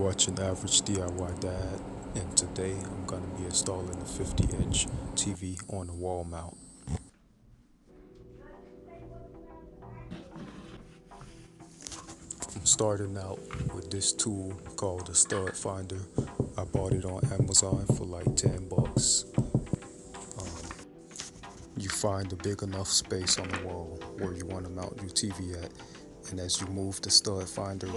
watching Average DIY Dad, and today I'm going to be installing a 50-inch TV on a wall mount. I'm starting out with this tool called a stud finder. I bought it on Amazon for like 10 bucks. You find a big enough space on the wall where you want to mount your TV at, and as you move the stud finder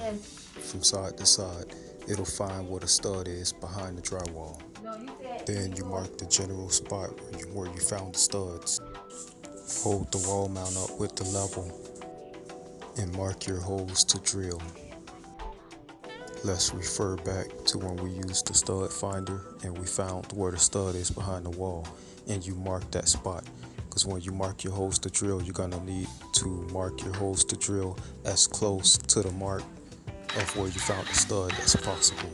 from side to side, it'll find where the stud is behind the drywall. Then you mark the general spot where you found the studs. Hold the wall mount up with the level and mark your holes to drill. Let's refer back to when we used the stud finder and we found where the stud is behind the wall, and you mark that spot. Because when you mark your holes to drill, you're going to need to mark your holes to drill as close to the mark of where you found the stud as possible.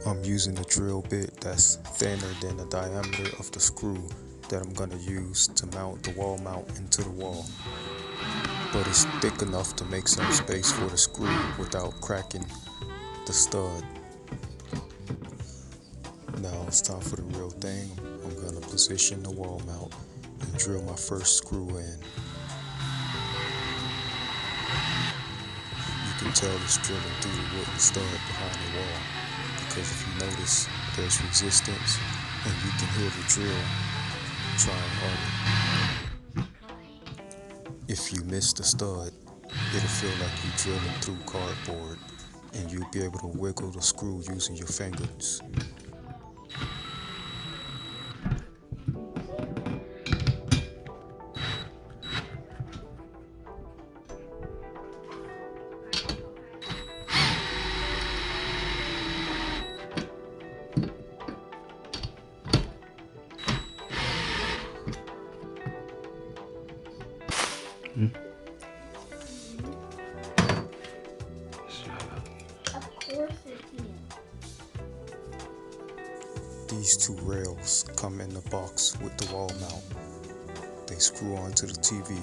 I'm using a drill bit that's thinner than the diameter of the screw that I'm going to use to mount the wall mount into the wall. But it's thick enough to make some space for the screw without cracking the stud. Now it's time for the real thing. I'm going to position the wall mount and drill my first screw in. You can tell it's drilling through the wooden stud behind the wall, because if you notice, there's resistance and you can hear the drill trying harder. If you miss the stud, it'll feel like you're drilling through cardboard, and you'll be able to wiggle the screw using your fingers. Of course it can. These two rails come in the box with the wall mount. They screw onto the TV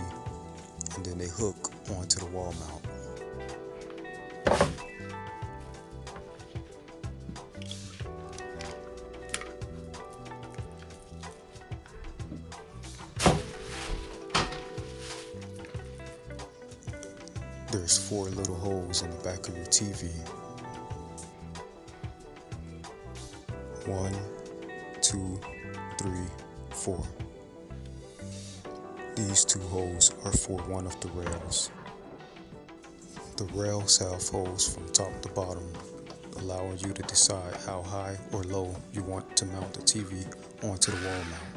and then they hook onto the wall mount. There's 4 little holes in the back of your TV. 1, 2, 3, 4. These 2 holes are for one of the rails. The rails have holes from top to bottom, allowing you to decide how high or low you want to mount the TV onto the wall mount.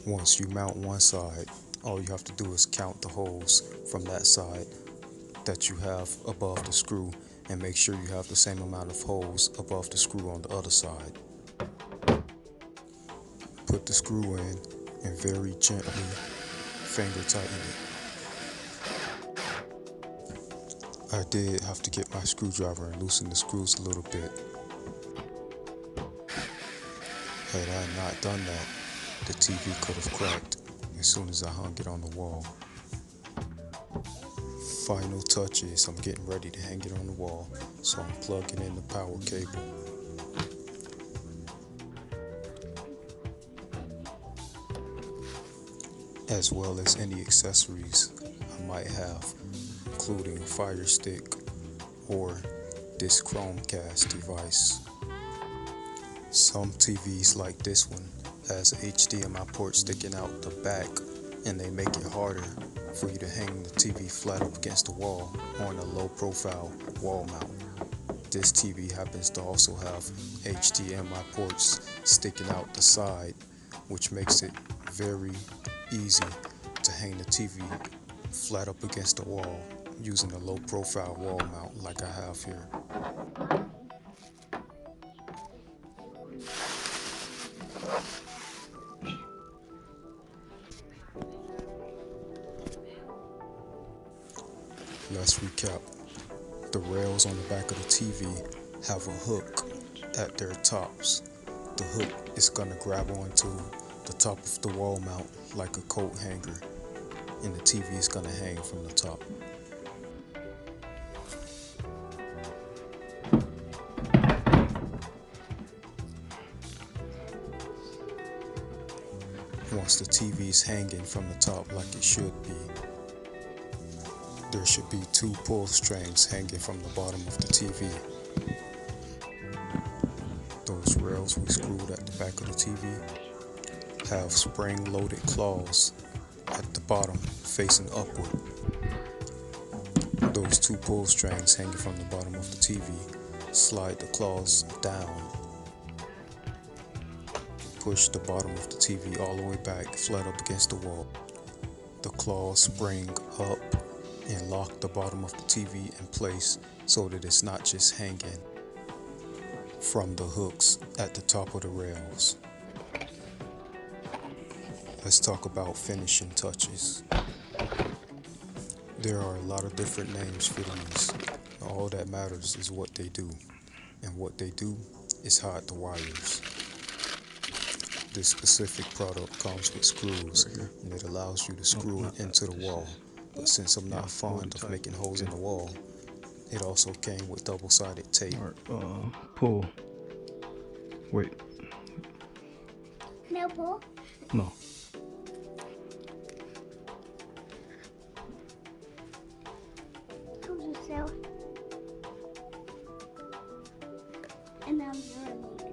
Once you mount one side, all you have to do is count the holes from that side that you have above the screw and make sure you have the same amount of holes above the screw on the other side. Put the screw in and very gently finger tighten it. I did have to get my screwdriver and loosen the screws a little bit. Had I not done that, the TV could have cracked as soon as I hung it on the wall. Final touches, I'm getting ready to hang it on the wall, so I'm plugging in the power cable. As well as any accessories I might have, including a fire stick or this Chromecast device. Some TVs like this one has a HDMI port sticking out the back, and they make it harder for you to hang the TV flat up against the wall on a low profile wall mount. This TV happens to also have HDMI ports sticking out the side, which makes it very easy to hang the TV flat up against the wall using a low profile wall mount like I have here. Let's recap. The rails on the back of the TV have a hook at their tops. The hook is going to grab onto the top of the wall mount like a coat hanger, and the TV is going to hang from the top. Once the TV is hanging from the top like it should be, there should be two pull strings hanging from the bottom of the TV. Those rails we screwed at the back of the TV have spring-loaded claws at the bottom facing upward. Those two pull strings hanging from the bottom of the TV slide the claws down. Push the bottom of the TV all the way back, flat up against the wall. The claws spring up and lock the bottom of the TV in place so that it's not just hanging from the hooks at the top of the rails. Let's talk about finishing touches. There are a lot of different names for these. All that matters is what they do, and what they do is hide the wires. This specific product comes with screws, and it allows you to screw it into the wall. But since I'm not fond of making holes in the wall, it also came with double-sided tape. Pull. Wait. No pull? No. Come yourself. And now you're making it.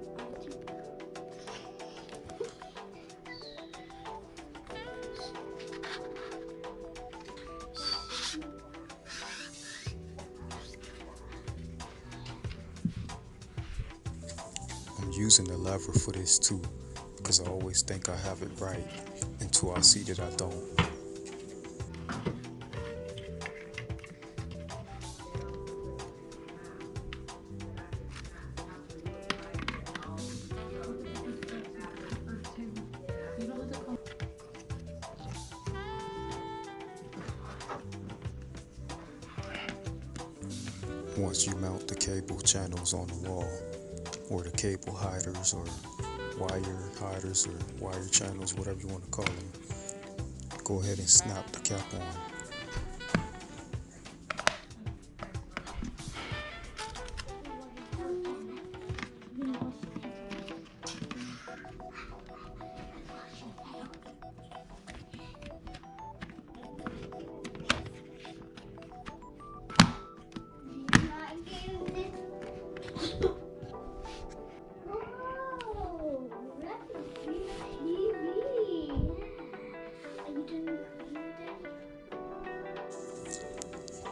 I'm using the lever for this too, because I always think I have it right until I see that I don't. Once you mount the cable channels on the wall, or the cable hiders, or wire hiders, or wire channels, whatever you want to call them, go ahead and snap the cap on.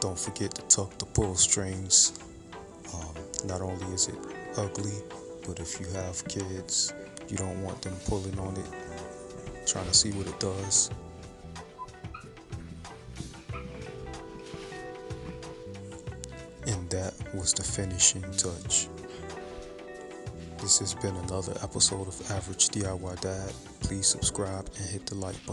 Don't forget to tuck the pull strings. Not only is it ugly, but if you have kids, you don't want them pulling on it, trying to see what it does. And that was the finishing touch. This has been another episode of Average DIY Dad. Please subscribe and hit the like button.